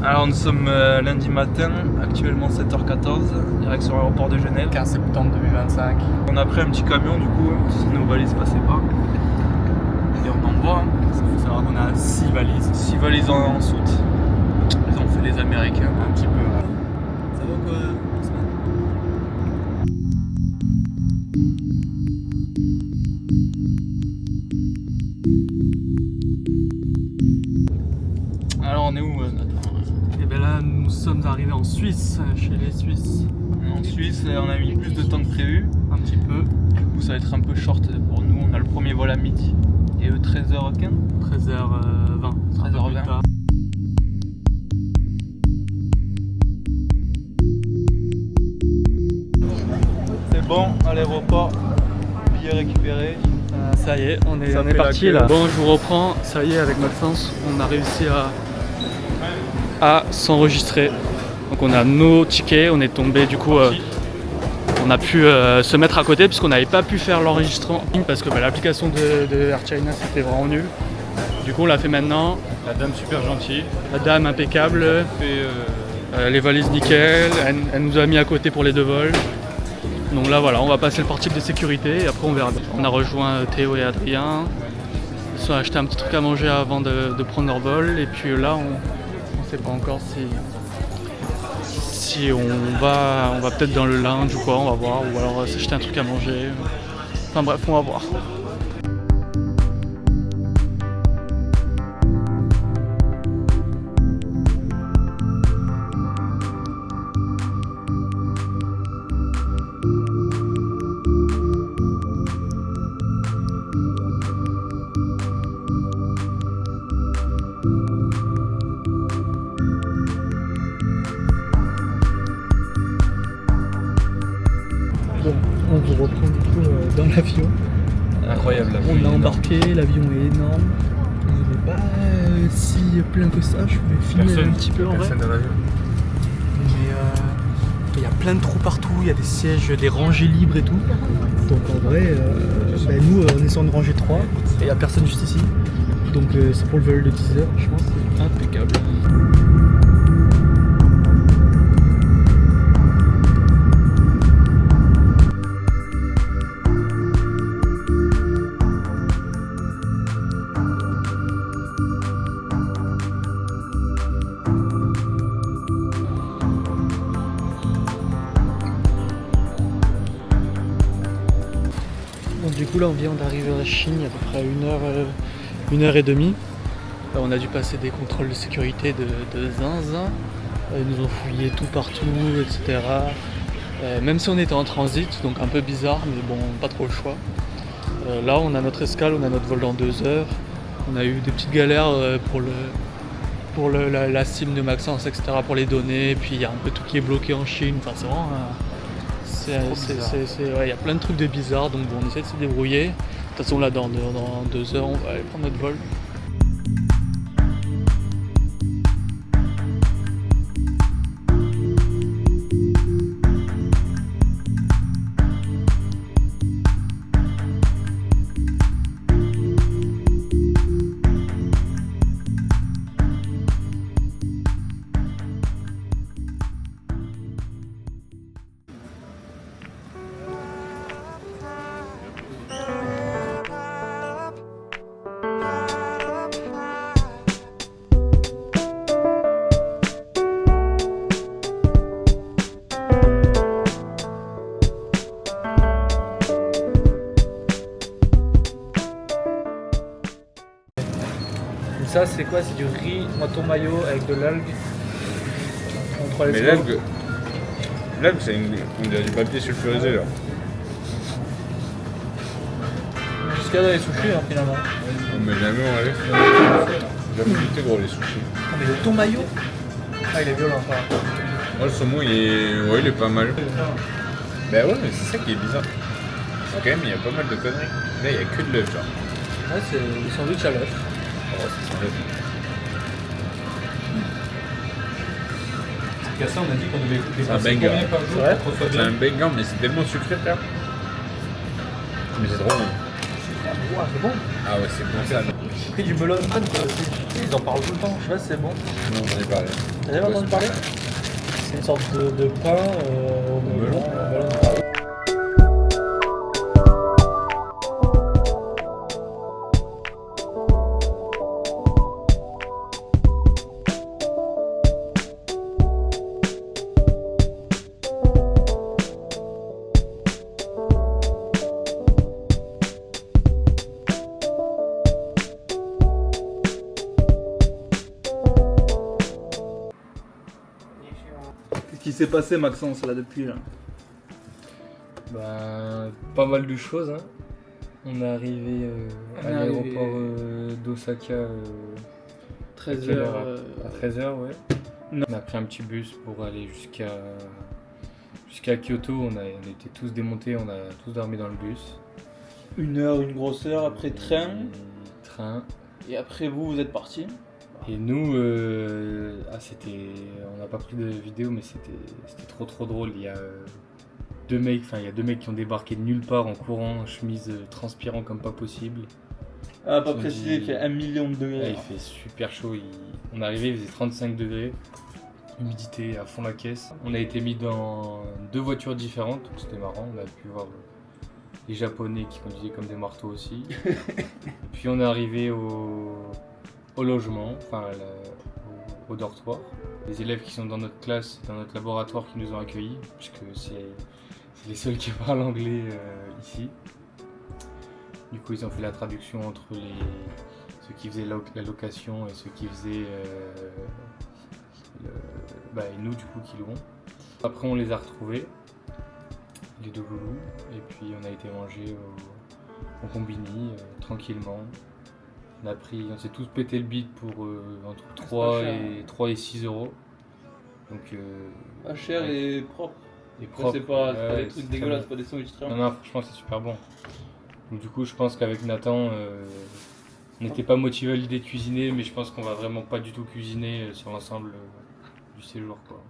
Alors nous sommes lundi matin, actuellement 7h14, direction l'aéroport de Genève. 15 septembre 2025. On a pris un petit camion du coup, parce que nos valises passaient pas. Et on envoie. Ça faut savoir qu'on a 6 valises. 6 valises en soute. Ils ont fait les Américains. Un petit peu. Ça va quoi Ousmane? Alors on est où Nathan? Et bien là nous sommes arrivés en Suisse, chez les Suisses. En Suisse, on a mis plus de temps que prévu. Un petit peu. Du coup ça va être un peu short pour nous, on a le premier vol à midi. Et eux 13h15 13h20. 13h20. C'est bon, à l'aéroport, billet récupéré. Ça y est, on est fait parti la là. queue. Bon, je vous reprends. Ça y est, avec Maxence, on a réussi à s'enregistrer. Donc on a nos tickets, on est tombé du coup. On a pu se mettre à côté puisqu'on n'avait pas pu faire l'enregistrement parce que l'application de Air China c'était vraiment nul. Du coup on l'a fait maintenant. La dame super gentille. La dame impeccable, les valises nickel, elle nous a mis à côté pour les 2 vols. Donc là voilà, on va passer le portique de sécurité et après on verra. On a rejoint Théo et Adrien. Ils sont acheté un petit truc à manger avant de prendre leur vol et puis là on ne sait pas encore si on va peut-être dans le lounge ou quoi, on va voir, ou alors s'acheter un truc à manger. Enfin bref, on va voir. Bon, on vous reprend du coup dans l'avion. Incroyable. On a embarqué, l'avion est énorme. Il n'est pas si plein que ça, je vais filmer un petit peu en vrai. Personne dans l'avion. Mais il y a plein de trous partout, il y a des sièges, des rangées libres et tout. Donc en vrai, nous on est sur une rangée 3 et il n'y a personne juste ici. Donc c'est pour le vol de 10h, je pense. C'est impeccable. Donc du coup là on vient d'arriver à Chine, il y a à peu près 1h30. On a dû passer des contrôles de sécurité de zinzin. Ils nous ont fouillé tout partout, etc. Même si on était en transit, donc un peu bizarre, mais bon, pas trop le choix. Là on a notre escale, on a notre vol dans 2 heures. On a eu des petites galères pour la SIM de Maxence, etc. pour les données, puis il y a un peu tout qui est bloqué en Chine, enfin c'est vraiment... il y a plein de trucs de bizarres, donc bon, on essaie de se débrouiller. De toute façon là dans 2 heures on va aller prendre notre vol. Ça c'est quoi? C'est du riz moito mayo avec de l'algue. Mais l'algue c'est on dirait du papier sulfurisé là. Jusqu'à dans les sushis hein, finalement. Mais jamais on allait. J'ai jamais goûté gros les sushis. Ah, mais le thon mayo, il est violent ça. Moi le saumon il est pas mal. Bah ouais mais c'est ça qui est bizarre. C'est quand même il y a pas mal de conneries. Là il y a que de l'œuf genre. Ouais c'est le sandwich à l'œuf. Oh, c'est sans l'œuf. Ça, on a dit qu'on devait écouter C'est un banger. combien par jour C'est vrai pour qu'on soit C'est bien. un bacon mais c'est tellement sucré frère. Mais c'est trop bon. Ouah, c'est bon. Ah ouais, c'est bon ça. J'ai pris du melon man, ils en parlent tout le temps, je sais pas si c'est bon. Non, on en a parlé. T'as jamais entendu parler? C'est une sorte de pain au melon. Qu'est-ce qui s'est passé, Maxence, là, depuis là? Bah, pas mal de choses. Hein. On est arrivé à l'aéroport d'Osaka 13h. à 13h, ouais. Non. On a pris un petit bus pour aller jusqu'à Kyoto. On était tous démontés, on a tous dormi dans le bus. 1 heure, une grosse heure, après train. Train. Et après vous êtes partis. Et nous, on n'a pas pris de vidéo, mais c'était trop drôle. Il y a deux mecs qui ont débarqué de nulle part en courant, en chemise transpirant comme pas possible. Ah, pas précisé, il fait 1 million de degrés. Là, il fait super chaud. On est arrivé, il faisait 35 degrés. Humidité à fond la caisse. On a été mis dans 2 voitures différentes, donc c'était marrant. On a pu voir les Japonais qui conduisaient comme des marteaux aussi. Et puis on est arrivé au logement, enfin au dortoir. Les élèves qui sont dans notre classe, dans notre laboratoire qui nous ont accueillis, puisque c'est les seuls qui parlent anglais ici. Du coup, ils ont fait la traduction entre ceux qui faisaient la location et ceux qui faisaient et nous du coup qui louons. Après, on les a retrouvés, les 2 loulous, et puis on a été manger au Combini tranquillement. On s'est tous pété le bide pour entre 3 et 6 euros. Donc Pas cher et propre. Et propre. C'est pas des ouais, trucs dégueulasses, pas des sandwichs très Non, franchement c'est super bon. Donc du coup je pense qu'avec Nathan, on n'était pas motivé à l'idée de cuisiner, mais je pense qu'on va vraiment pas du tout cuisiner sur l'ensemble du séjour, quoi.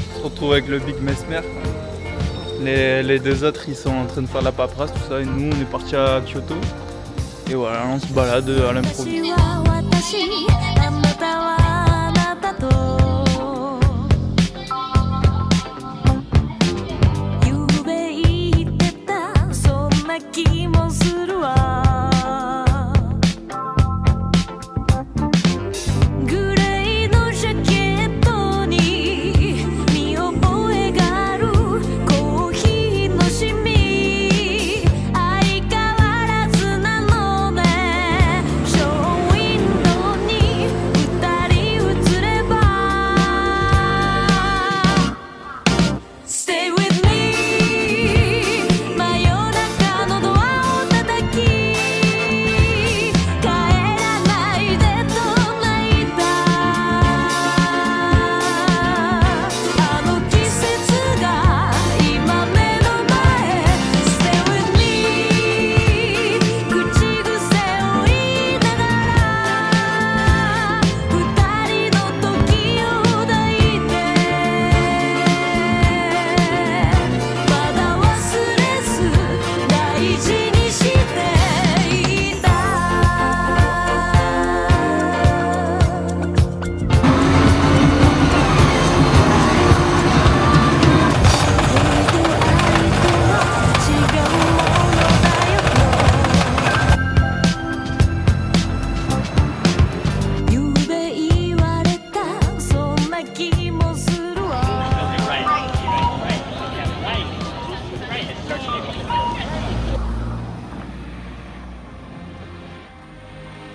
On se retrouve avec le Big Mesmer. Les 2 autres, ils sont en train de faire la paperasse, tout ça, et nous, on est partis à Kyoto. Et voilà, on se balade à l'improviste.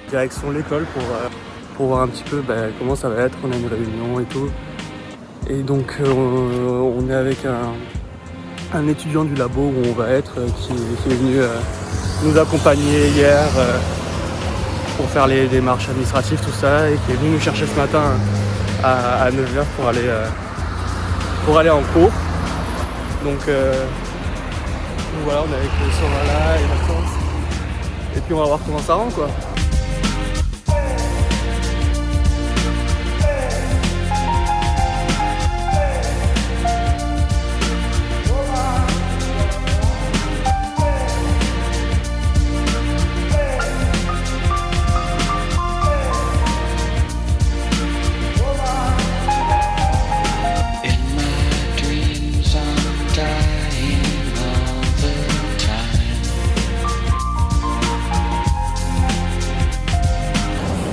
Direction l'école pour voir un petit peu comment ça va être. On a une réunion et tout. Et donc on est avec un étudiant du labo où on va être qui est venu nous accompagner hier pour faire les démarches administratives, tout ça, et qui est venu nous chercher ce matin à 9h pour aller en cours. Donc Donc voilà, on est avec Sorala et Maxence. Et puis on va voir comment ça rend quoi.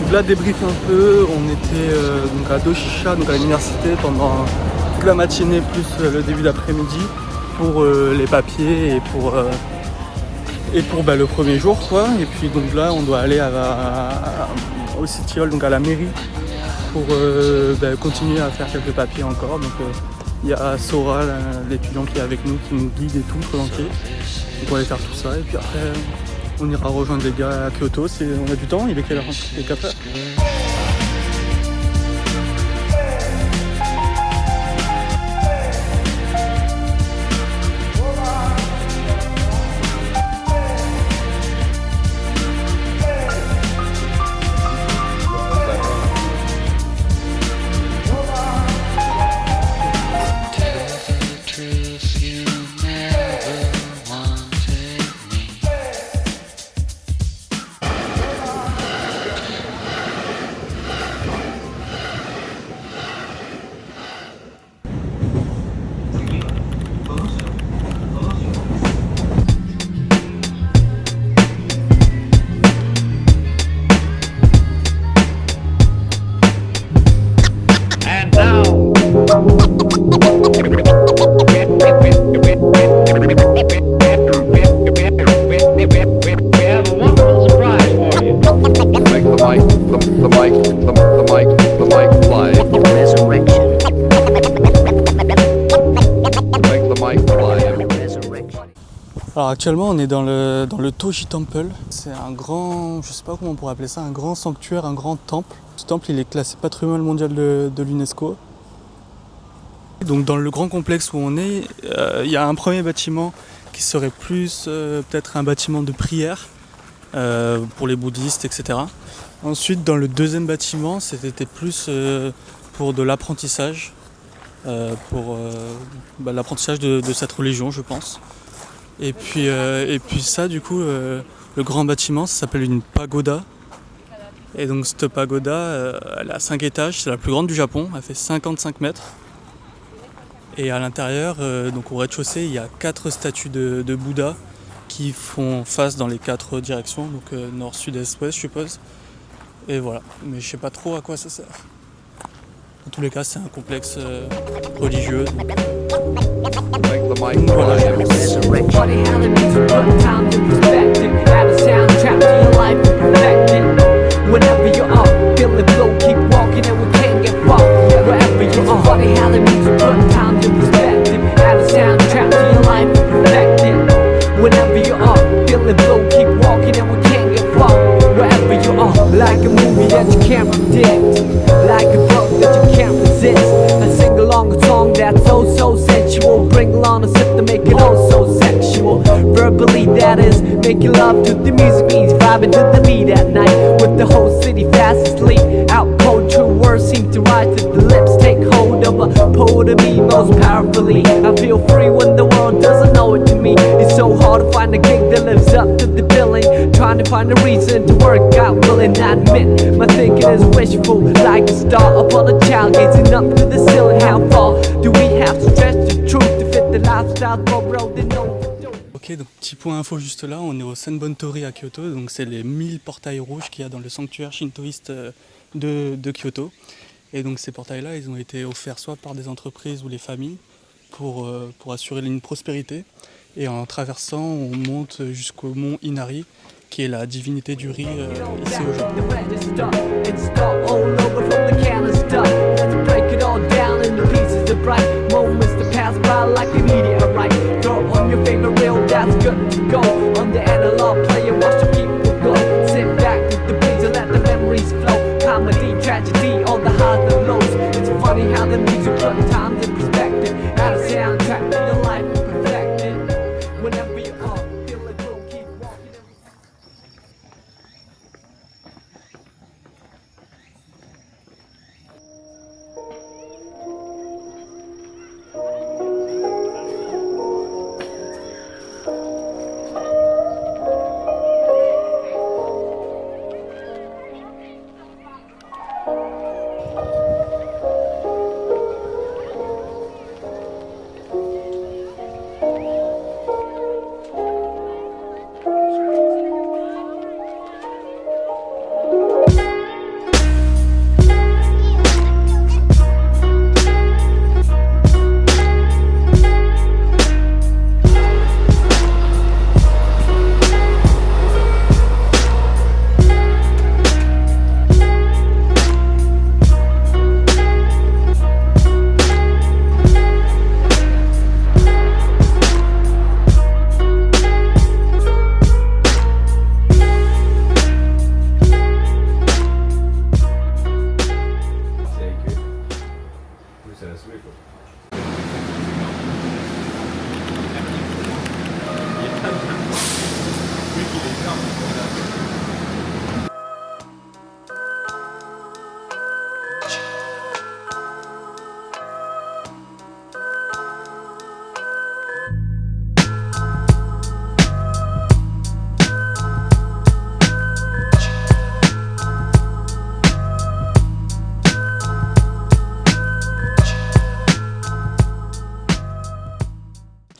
Donc là, débrief un peu, on était donc à Doshisha, donc à l'université pendant toute la matinée plus le début d'après-midi pour les papiers et pour le premier jour quoi. Et puis donc là on doit aller au City-Hall, donc à la mairie pour continuer à faire quelques papiers encore. Donc il y a Sora, l'étudiant qui est avec nous, qui nous guide et tout, tranquille. Donc on va aller faire tout ça et puis après on ira rejoindre les gars à Kyoto si on a du temps. Il est quelle heure? Il est 4 heures. Alors actuellement on est dans le Toji Temple. C'est un grand, je sais pas comment on pourrait appeler ça, un grand sanctuaire, un grand temple. Ce temple il est classé patrimoine mondial de l'UNESCO. Donc dans le grand complexe où on est, il y a un premier bâtiment qui serait plus peut-être un bâtiment de prière pour les bouddhistes, etc. Ensuite dans le deuxième bâtiment c'était plus pour de l'apprentissage, pour l'apprentissage de cette religion je pense. Et puis ça du coup le grand bâtiment ça s'appelle une pagoda. Et donc cette pagoda elle a 5 étages, c'est la plus grande du Japon, elle fait 55 mètres. Et à l'intérieur, donc au rez-de-chaussée, il y a 4 statues de Bouddha qui font face dans les 4 directions, donc nord, sud, est, ouest je suppose. Et voilà, mais je sais pas trop à quoi ça sert. Dans tous les cas c'est un complexe religieux. Donc, voilà. Whenever you're up, feel the flow, keep walking and we can't get far. Wherever you are, funny how they mean to put time to perspective. Add a soundtrack to your life and perfect it. Whenever you're up, feel the flow, keep walking and we can't get far. Wherever you are, like a movie that you can't predict, like a book that you can't resist. And sing along a song that's so sensual. Bring along a sip to make it all so sexual. Verbally that is, making love to the music means vibing to the beat at night. With the whole city fast asleep, out cold true words seem to rise to the lips. Take hold of a poet of me most powerfully. I feel free when the world doesn't know it to me. It's so hard to find a gig that lives up to the billing. Trying to find a reason to work out, willing I admit my thinking is wishful, like a star upon a child gazing up to the ceiling. How far do we have to stretch the truth to fit the lifestyle for bro they know? Ok, donc petit point info juste là, on est au Senbontori à Kyoto, donc c'est les 1000 portails rouges qu'il y a dans le sanctuaire shintoïste de Kyoto. Et donc ces portails-là, ils ont été offerts soit par des entreprises ou les familles pour assurer une prospérité. Et en traversant, on monte jusqu'au mont Inari, qui est la divinité du riz ici au Japon. Your favorite reel, that's good to go. On the analog player, watch the people go. Sit back with the breeze and let the memories flow. Comedy, tragedy, all the highs and lows. It's funny how the music put times in perspective. Add a soundtrack to your life and perfect it. Whenever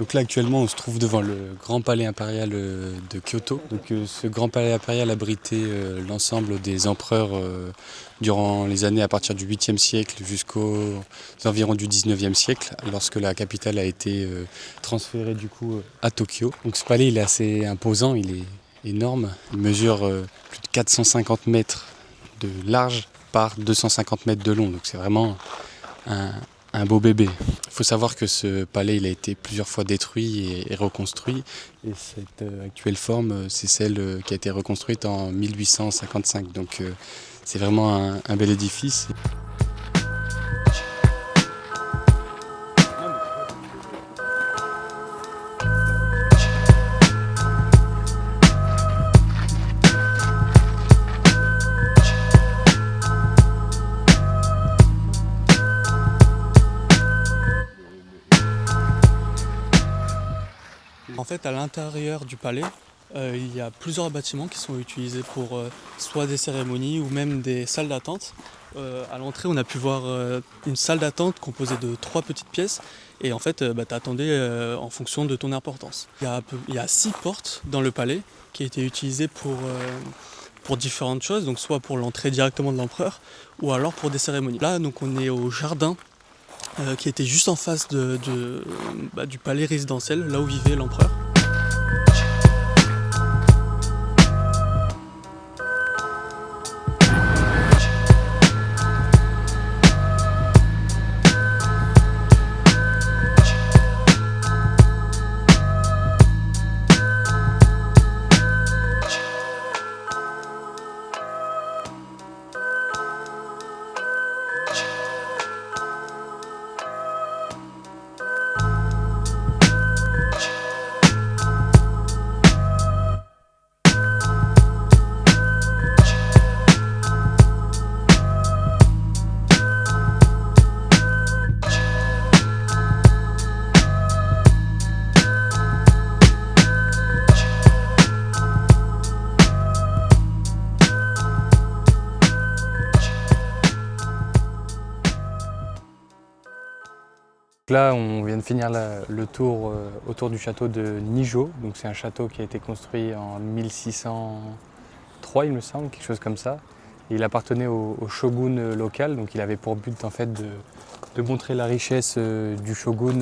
Donc là actuellement on se trouve devant le Grand Palais Impérial de Kyoto. Donc ce Grand Palais Impérial abritait l'ensemble des empereurs durant les années à partir du 8e siècle jusqu'aux environs du 19e siècle, lorsque la capitale a été transférée du coup à Tokyo. Donc ce palais il est assez imposant, il est énorme. Il mesure plus de 450 mètres de large par 250 mètres de long. Donc c'est vraiment un beau bébé. Il faut savoir que ce palais il a été plusieurs fois détruit et reconstruit. Et cette actuelle forme, c'est celle qui a été reconstruite en 1855. Donc c'est vraiment un bel édifice. En fait, à l'intérieur du palais, il y a plusieurs bâtiments qui sont utilisés pour soit des cérémonies ou même des salles d'attente. À l'entrée, on a pu voir une salle d'attente composée de 3 petites pièces. Et en fait, tu attendais en fonction de ton importance. Il y a 6 portes dans le palais qui ont été utilisées pour différentes choses, donc soit pour l'entrée directement de l'empereur ou alors pour des cérémonies. Là, donc, on est au jardin qui était juste en face du palais résidentiel, là où vivait l'empereur. Là, on vient de finir le tour autour du château de Nijo. Donc, c'est un château qui a été construit en 1603, il me semble, quelque chose comme ça. Et il appartenait au shogun local, donc il avait pour but en fait de montrer la richesse du shogun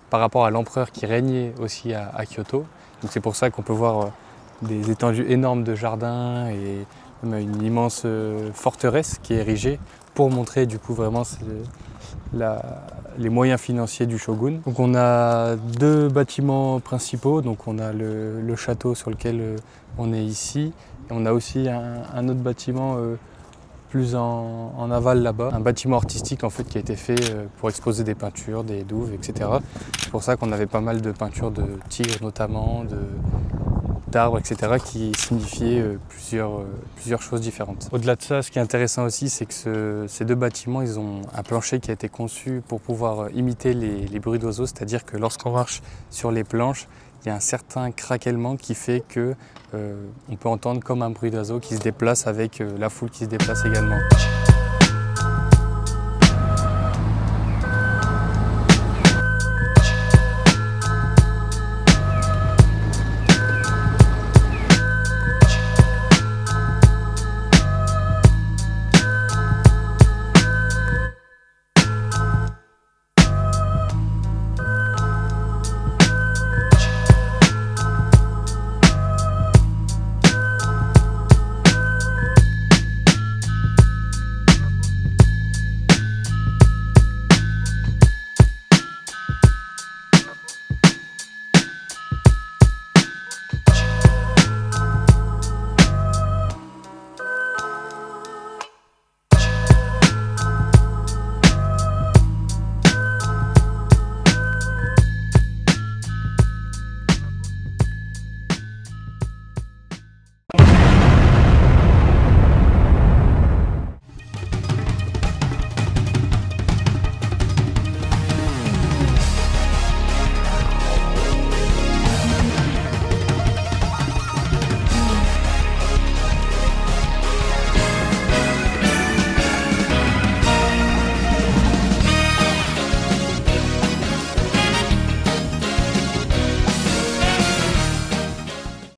par rapport à l'empereur qui régnait aussi à Kyoto. Donc c'est pour ça qu'on peut voir des étendues énormes de jardins et même une immense forteresse qui est érigée pour montrer du coup vraiment les moyens financiers du shogun. Donc on a 2 bâtiments principaux, donc on a le château sur lequel on est ici, et on a aussi un autre bâtiment plus en aval là-bas, un bâtiment artistique en fait qui a été fait pour exposer des peintures, des douves, etc. C'est pour ça qu'on avait pas mal de peintures de tigres notamment, d'arbres, etc. qui signifiaient plusieurs choses différentes. Au-delà de ça, ce qui est intéressant aussi, c'est que ces 2 bâtiments, ils ont un plancher qui a été conçu pour pouvoir imiter les bruits d'oiseaux, c'est-à-dire que lorsqu'on marche sur les planches, il y a un certain craquellement qui fait que on peut entendre comme un bruit d'oiseau qui se déplace avec la foule qui se déplace également.